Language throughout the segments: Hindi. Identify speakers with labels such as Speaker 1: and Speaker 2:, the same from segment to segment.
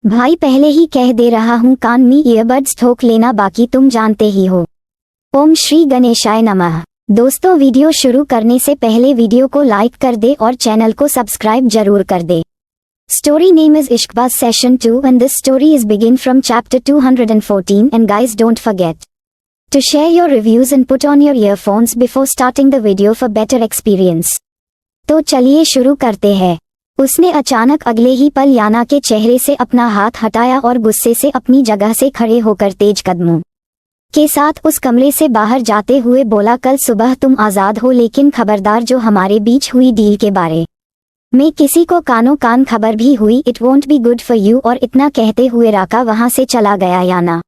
Speaker 1: भाई पहले ही कह दे रहा हूँ कान में ईयरबड्स ठोक लेना, बाकी तुम जानते ही हो। ओम श्री गणेशाय नमः। दोस्तों, वीडियो शुरू करने से पहले वीडियो को लाइक कर दे और चैनल को सब्सक्राइब जरूर कर दे। Story name is Ishqbaz Session 2 and this story is begin from chapter 214 and guys don't forget to share your reviews and put on your earphones before starting the video for better experience। तो चलिए शुरू करते हैं। उसने अचानक अगले ही पल याना के चेहरे से अपना हाथ हटाया और गुस्से से अपनी जगह से खड़े होकर तेज कदमों के साथ उस कमरे से बाहर जाते हुए बोला, कल सुबह तुम आज़ाद हो, लेकिन खबरदार जो हमारे बीच हुई डील के बारे में किसी को कानों कान खबर भी हुई, it won't be good for you. और इतना कहते हुए राका वहां से चला गया। याना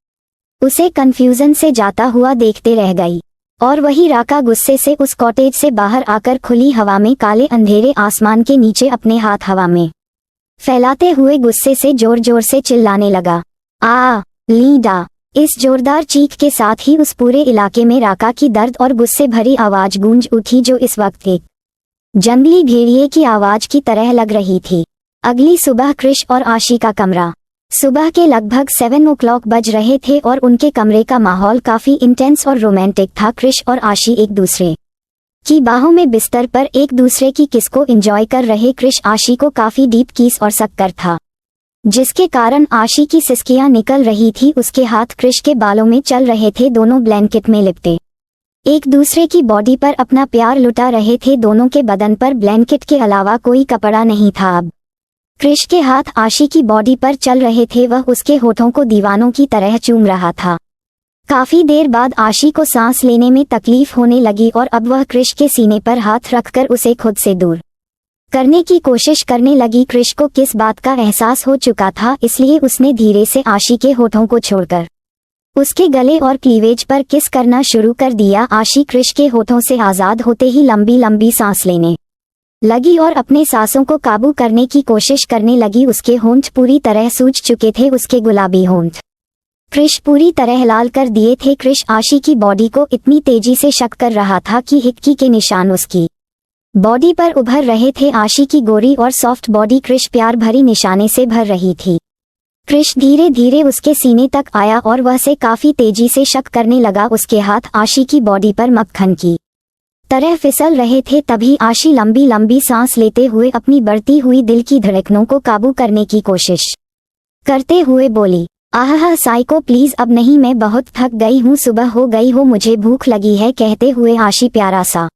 Speaker 1: उसे कंफ्यूजन से जाता हुआ देखते रह गई और वही राका गुस्से से उस कॉटेज से बाहर आकर खुली हवा में काले अंधेरे आसमान के नीचे अपने हाथ हवा में फैलाते हुए गुस्से से जोर जोर से चिल्लाने लगा, आ लीडा। इस जोरदार चीख के साथ ही उस पूरे इलाके में राका की दर्द और गुस्से भरी आवाज गूंज उठी, जो इस वक्त एक जंगली भेड़िए की आवाज की तरह लग रही थी। अगली सुबह क्रिश और आशी का कमरा। सुबह के लगभग 7 o'clock बज रहे थे और उनके कमरे का माहौल काफी इंटेंस और रोमांटिक था। क्रिश और आशी एक दूसरे की बाहों में बिस्तर पर एक दूसरे की किस को एंजॉय कर रहे। क्रिश आशी को काफी डीप किस और सक्कर था, जिसके कारण आशी की सिसकियां निकल रही थी। उसके हाथ क्रिश के बालों में चल रहे थे। दोनों ब्लैंकेट में लिपटे एक दूसरे की बॉडी पर अपना प्यार लुटा रहे थे। दोनों के बदन पर ब्लैंकेट के अलावा कोई कपड़ा नहीं था। अब क्रिश के हाथ आशी की बॉडी पर चल रहे थे। वह उसके होठों को दीवानों की तरह चूम रहा था। काफी देर बाद आशी को सांस लेने में तकलीफ होने लगी और अब वह क्रिश के सीने पर हाथ रखकर उसे खुद से दूर करने की कोशिश करने लगी। क्रिश को किस बात का एहसास हो चुका था, इसलिए उसने धीरे से आशी के होठों को छोड़कर उसके गले और क्लीवेज पर किस करना शुरू कर दिया। आशी क्रिश के होठों से आजाद होते ही लंबी लंबी सांस लेने लगी और अपने सांसों को काबू करने की कोशिश करने लगी। उसके होंठ पूरी तरह सूज चुके थे। उसके गुलाबी होंठ क्रिश पूरी तरह लाल कर दिए थे। क्रिश आशी की बॉडी को इतनी तेजी से शक कर रहा था कि हिक्की के निशान उसकी बॉडी पर उभर रहे थे। आशी की गोरी और सॉफ्ट बॉडी क्रिश प्यार भरी निशाने से भर रही थी। क्रिश धीरे धीरे उसके सीने तक आया और वह से काफी तेजी से शक करने लगा। उसके हाथ आशी की बॉडी पर मक्खन की तरह फिसल रहे थे। तभी आशी लंबी लंबी सांस लेते हुए अपनी बढ़ती हुई दिल की धड़कनों को काबू करने की कोशिश करते हुए बोली, आहा साइको प्लीज अब नहीं, मैं बहुत थक गई हूँ, सुबह हो गई हो, मुझे भूख लगी है। कहते हुए आशी प्यारा सा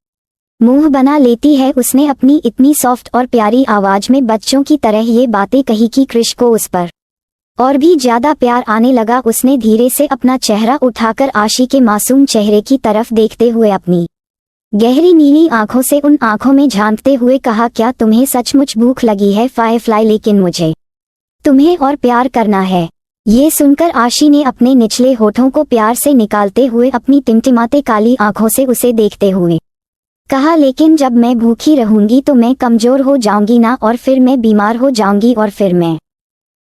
Speaker 1: मुंह बना लेती है। उसने अपनी इतनी सॉफ्ट और प्यारी आवाज में बच्चों की तरह ये बातें कही कि क्रिश को उस पर और भी ज्यादा प्यार आने लगा। उसने धीरे से अपना चेहरा उठाकर आशी के मासूम चेहरे की तरफ देखते हुए अपनी गहरी नीली आंखों से उन आंखों में झांकते हुए कहा, क्या तुम्हें सचमुच भूख लगी है फायरफ्लाई, लेकिन मुझे तुम्हें और प्यार करना है। ये सुनकर आशी ने अपने निचले होठों को प्यार से निकालते हुए अपनी टिमटिमाते काली आंखों से उसे देखते हुए कहा, लेकिन जब मैं भूखी रहूंगी तो मैं कमजोर हो जाऊंगी ना, और फिर मैं बीमार हो जाऊंगी, और फिर मैं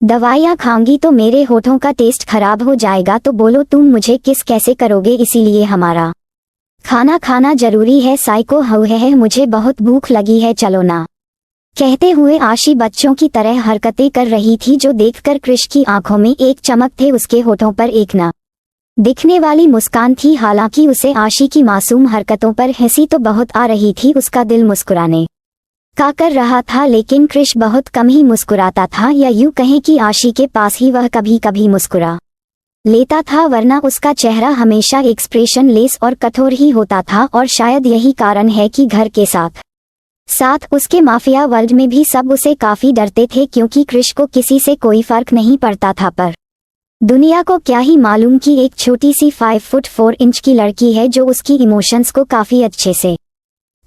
Speaker 1: दवाइयाँ खाऊंगी तो मेरे होठों का टेस्ट खराब हो जाएगा। तो बोलो तुम मुझे किस कैसे करोगे, इसीलिए हमारा खाना खाना जरूरी है। साइको है, मुझे बहुत भूख लगी है, चलो ना। कहते हुए आशी बच्चों की तरह हरकतें कर रही थी, जो देखकर क्रिश की आंखों में एक चमक थे। उसके होठों पर एक न दिखने वाली मुस्कान थी। हालांकि उसे आशी की मासूम हरकतों पर हंसी तो बहुत आ रही थी। उसका दिल मुस्कुराने का कर रहा था, लेकिन क्रिश बहुत कम ही मुस्कुराता था, या यूं कहें कि आशी के पास ही वह कभी कभी मुस्कुरा लेता था, वरना उसका चेहरा हमेशा एक्सप्रेशन लेस और कठोर ही होता था। और शायद यही कारण है कि घर के साथ साथ उसके माफिया वर्ल्ड में भी सब उसे काफी डरते थे, क्योंकि क्रिश को किसी से कोई फर्क नहीं पड़ता था। पर दुनिया को क्या ही मालूम कि एक छोटी सी 5 फुट 4 इंच की लड़की है जो उसकी इमोशंस को काफी अच्छे से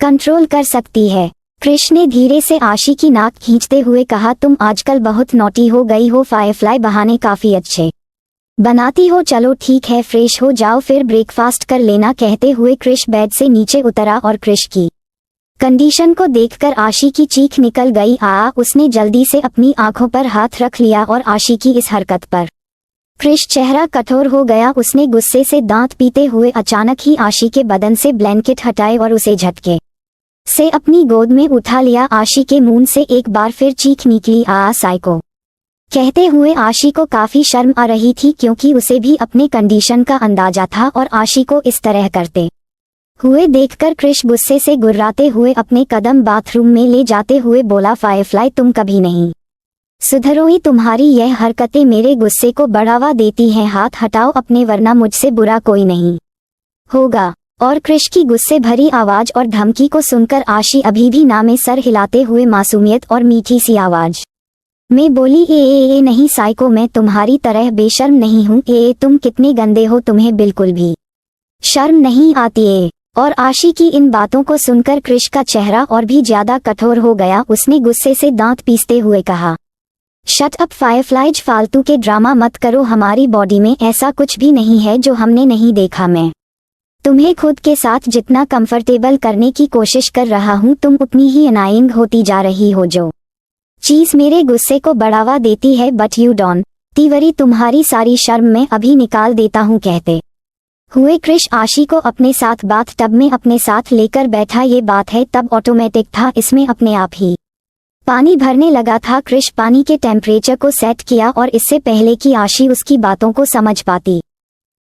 Speaker 1: कंट्रोल कर सकती है। क्रिश ने धीरे से आशी की नाक खींचते हुए कहा, तुम आजकल बहुत नॉटी हो गई हो फायरफ्लाई, बहाने काफी अच्छे बनाती हो। चलो ठीक है, फ्रेश हो जाओ, फिर ब्रेकफास्ट कर लेना। कहते हुए क्रिश बेड से नीचे उतरा और क्रिश की कंडीशन को देखकर आशी की चीख निकल गई। उसने जल्दी से अपनी आंखों पर हाथ रख लिया और आशी की इस हरकत पर क्रिश चेहरा कठोर हो गया। उसने गुस्से से दांत पीते हुए अचानक ही आशी के बदन से ब्लैंकेट हटाए और उसे झटके से अपनी गोद में उठा लिया। आशी के मुंह से एक बार फिर चीख निकली, साइको। कहते हुए आशी को काफी शर्म आ रही थी क्योंकि उसे भी अपने कंडीशन का अंदाजा था और आशी को इस तरह करते हुए देखकर क्रिश गुस्से से गुर्राते हुए अपने कदम बाथरूम में ले जाते हुए बोला, फायरफ्लाई तुम कभी नहीं सुधरोगी, तुम्हारी यह हरकतें मेरे गुस्से को बढ़ावा देती हैं, हाथ हटाओ अपने वरना मुझसे बुरा कोई नहीं होगा। और क्रिश की गुस्से भरी आवाज और धमकी को सुनकर आशी अभी भी ना में सर हिलाते हुए मासूमियत और मीठी सी आवाज में बोली, ए नहीं साइको, मैं तुम्हारी तरह बेशर्म नहीं हूँ। तुम कितने गंदे हो, तुम्हें बिल्कुल भी शर्म नहीं आती है। और आशी की इन बातों को सुनकर क्रिश का चेहरा और भी ज्यादा कठोर हो गया। उसने गुस्से से दांत पीसते हुए कहा, शट अप फायरफ्लाइज, फालतू के ड्रामा मत करो, हमारी बॉडी में ऐसा कुछ भी नहीं है जो हमने नहीं देखा। मैं तुम्हें खुद के साथ जितना कंफर्टेबल करने की कोशिश कर रहा हूँ तुम उतनी ही अनाइंग होती जा रही हो, जो चीज मेरे गुस्से को बढ़ावा देती है। बट यू डोंट वरी, तुम्हारी सारी शर्म मैं अभी निकाल देता हूँ। कहते हुए क्रिश आशी को अपने साथ बाथ टब में अपने साथ लेकर बैठा। ये बात है तब ऑटोमेटिक था, इसमें अपने आप ही पानी भरने लगा था। क्रिश पानी के टेम्परेचर को सेट किया और इससे पहले कि आशी उसकी बातों को समझ पाती,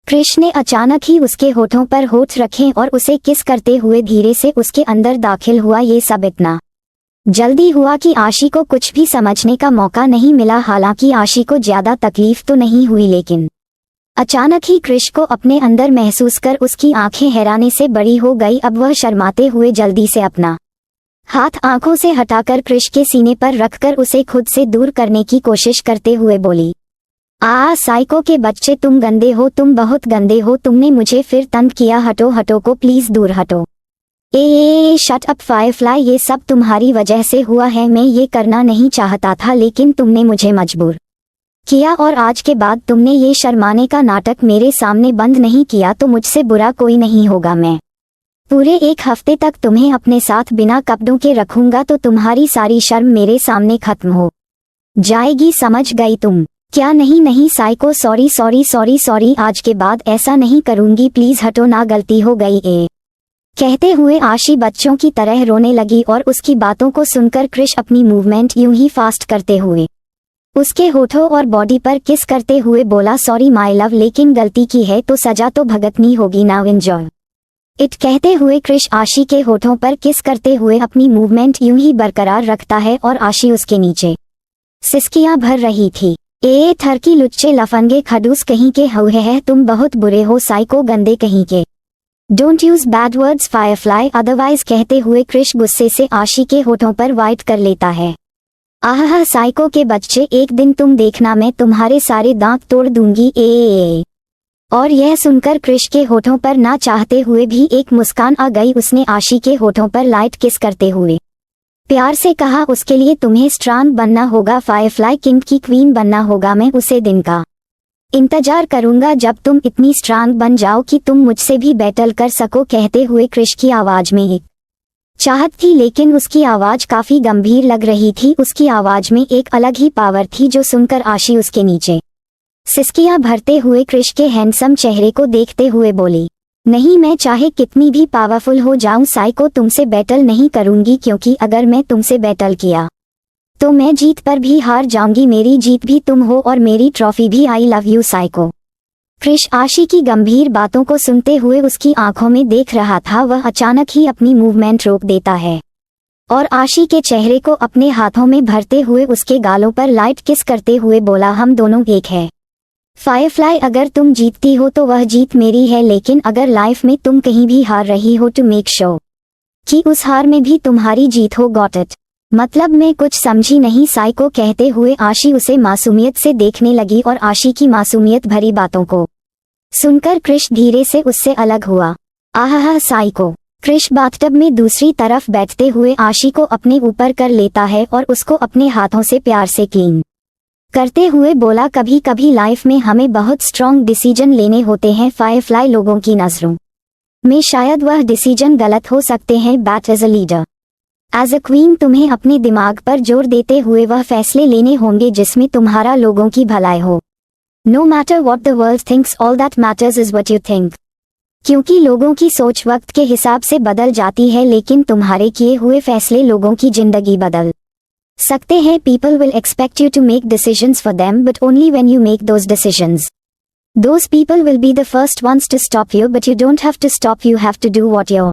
Speaker 1: क्रिश ने अचानक ही उसके होठों पर होठ रखे और उसे किस करते हुए धीरे से उसके अंदर दाखिल हुआ। ये सब इतना जल्दी हुआ कि आशी को कुछ भी समझने का मौका नहीं मिला। हालांकि आशी को ज्यादा तकलीफ तो नहीं हुई, लेकिन अचानक ही क्रिश को अपने अंदर महसूस कर उसकी आंखें हैरानी से बड़ी हो गई। अब वह शर्माते हुए जल्दी से अपना हाथ आंखों से हटाकर क्रिश के सीने पर रखकर उसे खुद से दूर करने की कोशिश करते हुए बोली, साइको के बच्चे, तुम गंदे हो, तुम बहुत गंदे हो, तुमने मुझे फिर तंग किया, हटो हटो को प्लीज दूर हटो। शट अप फायरफ्लाई, ये सब तुम्हारी वजह से हुआ है। मैं ये करना नहीं चाहता था लेकिन तुमने मुझे मजबूर किया और आज के बाद तुमने ये शर्माने का नाटक मेरे सामने बंद नहीं किया तो मुझसे बुरा कोई नहीं होगा। मैं पूरे 1 हफ्ते तक तुम्हें अपने साथ बिना कपड़ों के रखूंगा तो तुम्हारी सारी शर्म मेरे सामने खत्म हो जाएगी, समझ गई तुम? क्या? नहीं psycho, sorry sorry sorry sorry, आज के बाद ऐसा नहीं करूंगी, प्लीज हटो ना, गलती हो गई। कहते हुए आशी बच्चों की तरह रोने लगी और उसकी बातों को सुनकर क्रिश अपनी मूवमेंट यूं ही फास्ट करते हुए उसके होठों और बॉडी पर किस करते हुए बोला, सॉरी माय लव, लेकिन गलती की है तो सजा तो भुगतनी होगी, नाउ एंजॉय इट। कहते हुए क्रिश आशी के होठों पर किस करते हुए अपनी मूवमेंट यूं ही बरकरार रखता है और आशी उसके नीचे सिसकियां भर रही थी। थरकी लुच्चे लफंगे खडूस कहीं के हुए है, तुम बहुत बुरे हो साइको, गंदे कहीं के। Don't use bad words Firefly otherwise. कहते हुए क्रिश गुस्से से आशी के होठों पर वाइट कर लेता है। आह साइको के बच्चे, एक दिन तुम देखना, मैं तुम्हारे सारे दांत तोड़ दूंगी। और यह सुनकर क्रिश के होठों पर ना चाहते हुए भी एक मुस्कान आ गई। उसने आशी के होठों पर लाइट किस करते हुए प्यार से कहा, उसके लिए तुम्हें स्ट्रांग बनना होगा फायरफ्लाई, किंग की क्वीन बनना होगा। मैं उसे दिन का इंतजार करूंगा जब तुम इतनी स्ट्रांग बन जाओ कि तुम मुझसे भी बैटल कर सको। कहते हुए क्रिश की आवाज में एक चाहत थी लेकिन उसकी आवाज काफी गंभीर लग रही थी। उसकी आवाज में एक अलग ही पावर थी जो सुनकर आशी उसके नीचे सिसकियां भरते हुए क्रिश के हैंडसम चेहरे को देखते हुए बोली, नहीं, मैं चाहे कितनी भी पावरफुल हो जाऊं साइको, तुमसे बैटल नहीं करूंगी, क्योंकि अगर मैं तुमसे बैटल किया तो मैं जीत पर भी हार जाऊंगी। मेरी जीत भी तुम हो और मेरी ट्रॉफी भी। I love you psycho. Krish Aashi की गंभीर बातों को सुनते हुए उसकी आंखों में देख रहा था। वह अचानक ही अपनी मूवमेंट रोक देता है और आशी के चेहरे को अपने हाथों में भरते हुए उसके गालों पर लाइट किस करते हुए बोला, हम दोनों एक है फायरफ्लाई, अगर तुम जीतती हो तो वह जीत मेरी है, लेकिन अगर लाइफ में तुम कहीं भी हार रही हो तो मेक श्योर कि उस हार में भी तुम्हारी जीत हो। Got it? मतलब मैं कुछ समझी नहीं साइको। कहते हुए आशी उसे मासूमियत से देखने लगी और आशी की मासूमियत भरी बातों को सुनकर क्रिश धीरे से उससे अलग हुआ। आहा साइको। क्रिश बाथटब में दूसरी तरफ बैठते हुए आशी को अपने ऊपर कर लेता है और उसको अपने हाथों से प्यार से क्लीन करते हुए बोला, कभी कभी लाइफ में हमें बहुत स्ट्रॉन्ग डिसीजन लेने होते हैं फायरफ्लाई, लोगों की नजरों में शायद वह डिसीजन गलत हो सकते हैं, but as a leader, as a queen, तुम्हें अपने दिमाग पर जोर देते हुए वह फैसले लेने होंगे जिसमें तुम्हारा लोगों की भलाई हो। No matter what the world thinks, all that matters is what you think. क्योंकि लोगों की सोच वक्त के हिसाब से बदल जाती है, लेकिन तुम्हारे किए हुए फैसले लोगों की जिंदगी बदल सकते हैं people will expect you to make decisions for them but only when you make those decisions. Those people will be the first ones to stop you but you don't have to stop, you have to do what your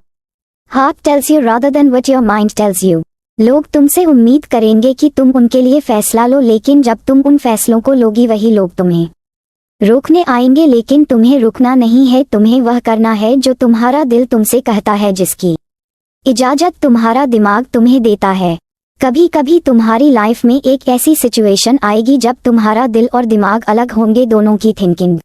Speaker 1: heart tells you rather than what your mind tells you. लोग तुमसे उम्मीद करेंगे कि तुम उनके लिए फैसला लो, लेकिन जब तुम उन फैसलों को लोगी वही लोग तुम्हें रोकने आएंगे, लेकिन तुम्हें रुकना नहीं है, तुम्हें वह करना है जो तुम्हारा दिल तुमसे कहता है, जिसकी इजाजत तुम्हारा दिमाग तुम्हें देता है। कभी कभी तुम्हारी लाइफ में एक ऐसी सिचुएशन आएगी जब तुम्हारा दिल और दिमाग अलग होंगे, दोनों की थिंकिंग,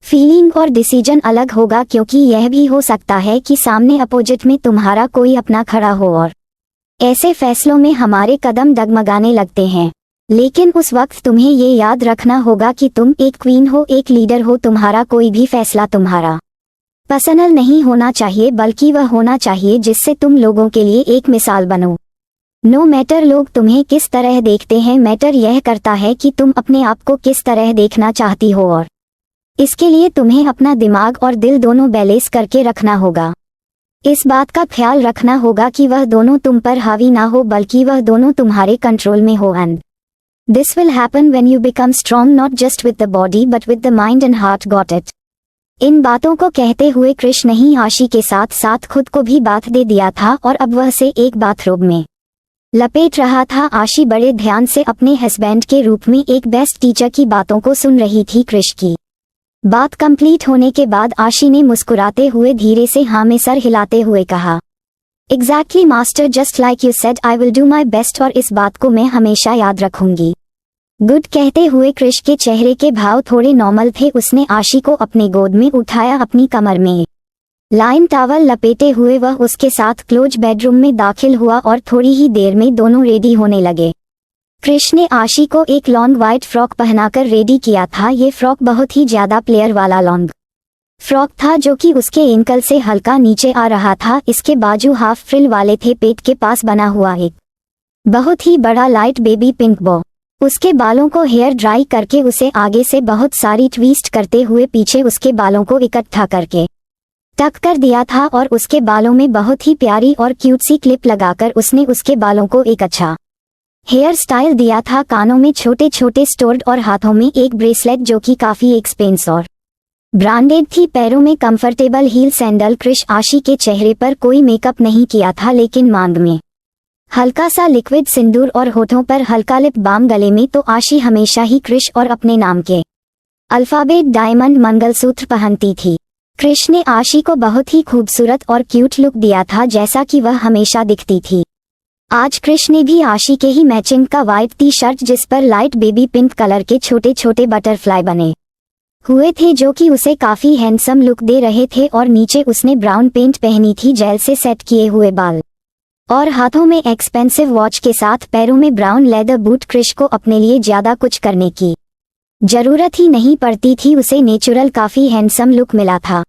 Speaker 1: फीलिंग और डिसीजन अलग होगा, क्योंकि यह भी हो सकता है कि सामने अपोजिट में तुम्हारा कोई अपना खड़ा हो और ऐसे फैसलों में हमारे कदम डगमगाने लगते हैं। लेकिन उस वक्त तुम्हें ये याद रखना होगा कि तुम एक क्वीन हो, एक लीडर हो, तुम्हारा कोई भी फैसला तुम्हारा पर्सनल नहीं होना चाहिए, बल्कि वह होना चाहिए जिससे तुम लोगों के लिए एक मिसाल बनो। नो मैटर लोग तुम्हें किस तरह देखते हैं, मैटर यह करता है कि तुम अपने आप को किस तरह देखना चाहती हो, और इसके लिए तुम्हें अपना दिमाग और दिल दोनों बैलेंस करके रखना होगा। इस बात का ख्याल रखना होगा कि वह दोनों तुम पर हावी ना हो, बल्कि वह दोनों तुम्हारे कंट्रोल में हो। And this will happen when you become strong not just with the body but with the mind and heart, got it. इन बातों को कहते हुए कृष ने ही आशी के साथ साथ खुद को भी बाथ दे दिया था और अब वह से एक बाथरोब में लपेट रहा था। आशी बड़े ध्यान से अपने हस्बैंड के रूप में एक बेस्ट टीचर की बातों को सुन रही थी। कृष की बात कंप्लीट होने के बाद आशी ने मुस्कुराते हुए धीरे से हाँ में सर हिलाते हुए कहा, exactly master, just like you said, I will do my best, और इस बात को मैं हमेशा याद रखूंगी। गुड कहते हुए कृष के चेहरे के भाव थोड़े नॉर्मल थे। उसने आशी को अपने गोद में उठाया, अपनी कमर में लाइन टॉवल लपेटे हुए वह उसके साथ क्लोज बेडरूम में दाखिल हुआ और थोड़ी ही देर में दोनों रेडी होने लगे। कृष ने आशी को एक लॉन्ग व्हाइट फ्रॉक पहनाकर रेडी किया था। ये फ्रॉक बहुत ही ज्यादा प्लेयर वाला लॉन्ग फ्रॉक था जो कि उसके एंकल से हल्का नीचे आ रहा था। इसके बाजू हाफ फ्रिल वाले थे। पेट के पास बना हुआ एक बहुत ही बड़ा लाइट बेबी पिंक बो। उसके बालों को हेयर ड्राई करके उसे आगे से बहुत सारी ट्विस्ट करते हुए पीछे उसके बालों को इकट्ठा करके टक कर दिया था और उसके बालों में बहुत ही प्यारी और क्यूट सी क्लिप लगाकर उसने उसके बालों को एक अच्छा हेयर स्टाइल दिया था। कानों में छोटे छोटे स्टोर्ड और हाथों में एक ब्रेसलेट जो कि काफी एक्सपेंस और ब्रांडेड थी। पैरों में कंफर्टेबल हील सैंडल। कृष आशी के चेहरे पर कोई मेकअप नहीं किया था, लेकिन मांग में हल्का सा लिक्विड सिंदूर और होठों पर हल्का लिप बाम। गले में तो आशी हमेशा ही कृष और अपने नाम के अल्फाबेट डायमंड मंगलसूत्र पहनती थी। कृष ने आशी को बहुत ही खूबसूरत और क्यूट लुक दिया था, जैसा कि वह हमेशा दिखती थी। आज कृष ने भी आशी के ही मैचिंग का व्हाइट टी शर्ट जिस पर लाइट बेबी पिंक कलर के छोटे छोटे बटरफ्लाई बने हुए थे, जो कि उसे काफी हैंडसम लुक दे रहे थे, और नीचे उसने ब्राउन पेंट पहनी थी, जेल से सेट किए हुए बाल और हाथों में एक्सपेंसिव वॉच के साथ पैरों में ब्राउन लेदर बूट। कृष को अपने लिए ज्यादा कुछ करने की जरूरत ही नहीं पड़ती थी, उसे नेचुरल काफी हैंडसम लुक मिला था।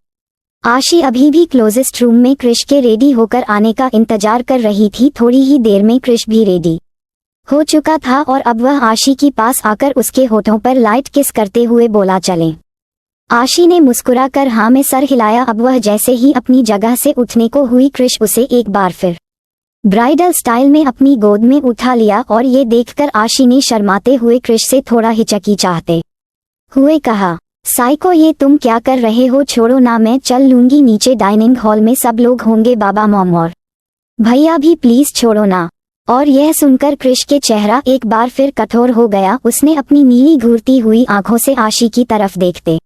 Speaker 1: आशी अभी भी क्लोजेस्ट रूम में कृष के रेडी होकर आने का इंतजार कर रही थी। थोड़ी ही देर में कृष भी रेडी हो चुका था और अब वह आशी के पास आकर उसके होठों पर लाइट किस करते हुए बोला, चलें। आशी ने मुस्कुरा कर हाँ में सर हिलाया। अब वह जैसे ही अपनी जगह से उठने को हुई, कृष उसे एक बार फिर ब्राइडल स्टाइल में अपनी गोद में उठा लिया और ये देखकर आशी ने शर्माते हुए कृष से थोड़ा हिचकिचाते हुए कहा, साइको, ये तुम क्या कर रहे हो? छोड़ो ना, मैं चल लूंगी नीचे, डाइनिंग हॉल में सब लोग होंगे, बाबा मॉम और भैया भी, प्लीज छोड़ो ना। और यह सुनकर कृष के चेहरा एक बार फिर कठोर हो गया। उसने अपनी नीली घूरती हुई आंखों से आशी की तरफ देखते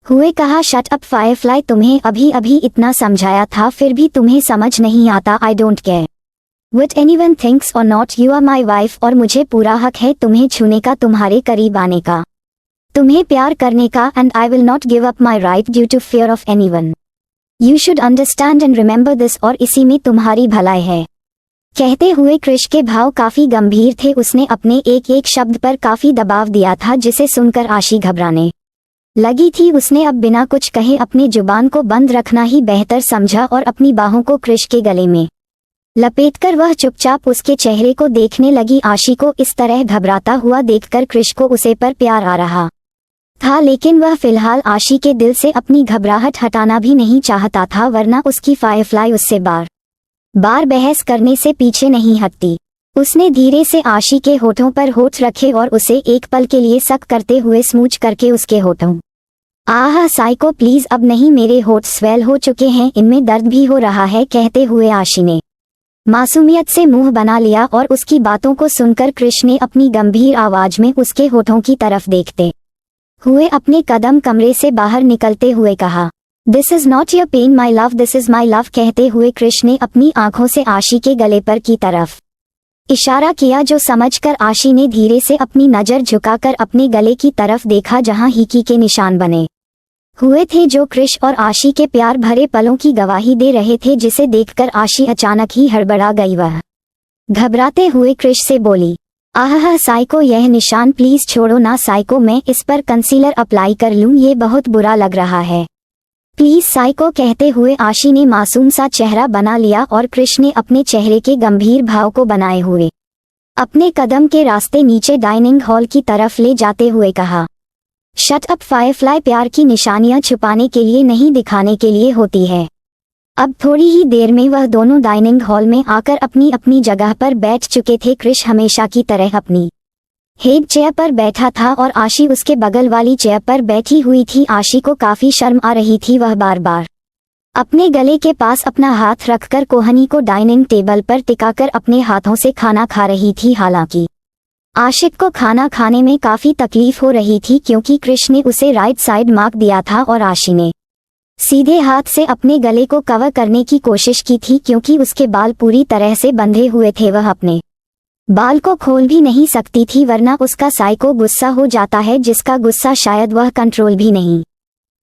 Speaker 1: हुए कहा, शट अप फायरफ्लाई, तुम्हें अभी अभी इतना समझाया था, फिर भी तुम्हें समझ नहीं आता। I don't care what anyone thinks और not, you are my wife और मुझे पूरा हक है तुम्हें छूने का, तुम्हारे करीब आने का, तुम्हें प्यार करने का, and I will not give up my right due to fear of anyone. You should understand and remember this, और इसी में तुम्हारी भलाई है। कहते हुए कृष के भाव काफी गंभीर थे। उसने अपने एक एक शब्द पर काफी दबाव दिया था, जिसे सुनकर आशी घबराने लगी थी। उसने अब बिना कुछ कहे अपनी जुबान को बंद रखना ही बेहतर समझा और अपनी बाहों को कृष के गले में लपेटकर वह चुपचाप उसके चेहरे को देखने लगी। आशी को इस तरह घबराता हुआ देखकर कृष को उसे पर प्यार आ रहा था, लेकिन वह फिलहाल आशी के दिल से अपनी घबराहट हटाना भी नहीं चाहता था, वरना उसकी फायरफ्लाई उससे बार बार बहस करने से पीछे नहीं हटती। उसने धीरे से आशी के होठों पर होठ रखे और उसे एक पल के लिए सक करते हुए स्मूच करके उसके होठों। आह साइको प्लीज, अब नहीं, मेरे होठ स्वेल हो चुके हैं, इनमें दर्द भी हो रहा है, कहते हुए आशी ने मासूमियत से मुंह बना लिया और उसकी बातों को सुनकर कृष ने अपनी गंभीर आवाज में उसके होठों की तरफ देखते हुए अपने कदम कमरे से बाहर निकलते हुए कहा, this is not your pain my love, this is my love, कहते हुए कृष ने अपनी आंखों से आशी के गले पर की तरफ इशारा किया, जो समझकर आशी ने धीरे से अपनी नजर झुकाकर अपने गले की तरफ देखा जहां हिकी के निशान बने हुए थे, जो कृष और आशी के प्यार भरे पलों की गवाही दे रहे थे, जिसे देखकर आशी अचानक ही हड़बड़ा गई। वह घबराते हुए कृष से बोली, आह साइको, यह निशान प्लीज छोड़ो ना साइको, मैं इस पर कंसीलर अप्लाई कर लूं, ये बहुत बुरा लग रहा है, प्लीज साइको, कहते हुए आशी ने मासूम सा चेहरा बना लिया और कृष ने अपने चेहरे के गंभीर भाव को बनाए हुए अपने कदम के रास्ते नीचे डाइनिंग हॉल की तरफ ले जाते हुए कहा, शट अप फायरफ्लाई, प्यार की निशानियां छुपाने के लिए नहीं दिखाने के लिए होती है। अब थोड़ी ही देर में वह दोनों डाइनिंग हॉल में आकर अपनी अपनी जगह पर बैठ चुके थे। कृष हमेशा की तरह अपनी हेड चेयर पर बैठा था और आशी उसके बगल वाली चेयर पर बैठी हुई थी। आशी को काफी शर्म आ रही थी, वह बार बार अपने गले के पास अपना हाथ रखकर कोहनी को डाइनिंग टेबल पर टिकाकर अपने हाथों से खाना खा रही थी। हालांकि आशिक को खाना खाने में काफी तकलीफ हो रही थी क्योंकि कृष ने उसे राइट साइड मार्क दिया था और आशी ने सीधे हाथ से अपने गले को कवर करने की कोशिश की थी क्योंकि उसके बाल पूरी तरह से बंधे हुए थे। वह अपने बाल को खोल भी नहीं सकती थी वरना उसका साइको गुस्सा हो जाता है, जिसका गुस्सा शायद वह कंट्रोल भी नहीं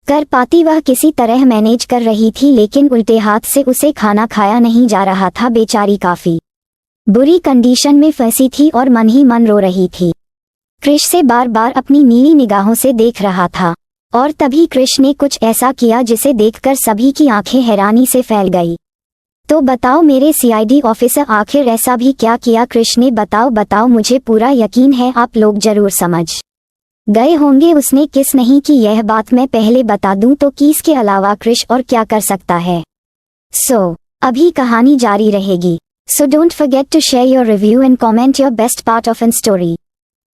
Speaker 1: कर पाती। वह किसी तरह मैनेज कर रही थी लेकिन उल्टे हाथ से उसे खाना खाया नहीं जा रहा था। बेचारी काफी बुरी कंडीशन में फंसी थी और मन ही मन रो रही थी। कृष से बार बार अपनी नीली निगाहों से देख रहा था और तभी कृष ने कुछ ऐसा किया जिसे देखकर सभी की आंखें हैरानी से फैल गई। तो बताओ मेरे सीआईडी ऑफिसर, आखिर ऐसा भी क्या किया कृष ने? बताओ, मुझे पूरा यकीन है आप लोग जरूर समझ गए होंगे उसने किस नहीं की। यह बात मैं पहले बता दूं तो कि इसके अलावा कृष और क्या कर सकता है। सो अभी कहानी जारी रहेगी। So don't forget to share your review and comment your best part of an story.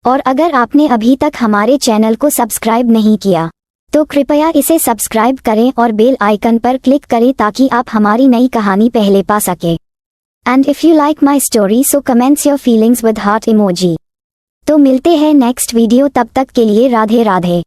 Speaker 1: और अगर आपने अभी तक हमारे चैनल को सब्सक्राइब नहीं किया तो कृपया इसे सब्सक्राइब करें और बेल आइकन पर क्लिक करें ताकि आप हमारी नई कहानी पहले पा सके। And if you like my story so comments your feelings with heart emoji. तो मिलते हैं नेक्स्ट वीडियो, तब तक के लिए राधे राधे।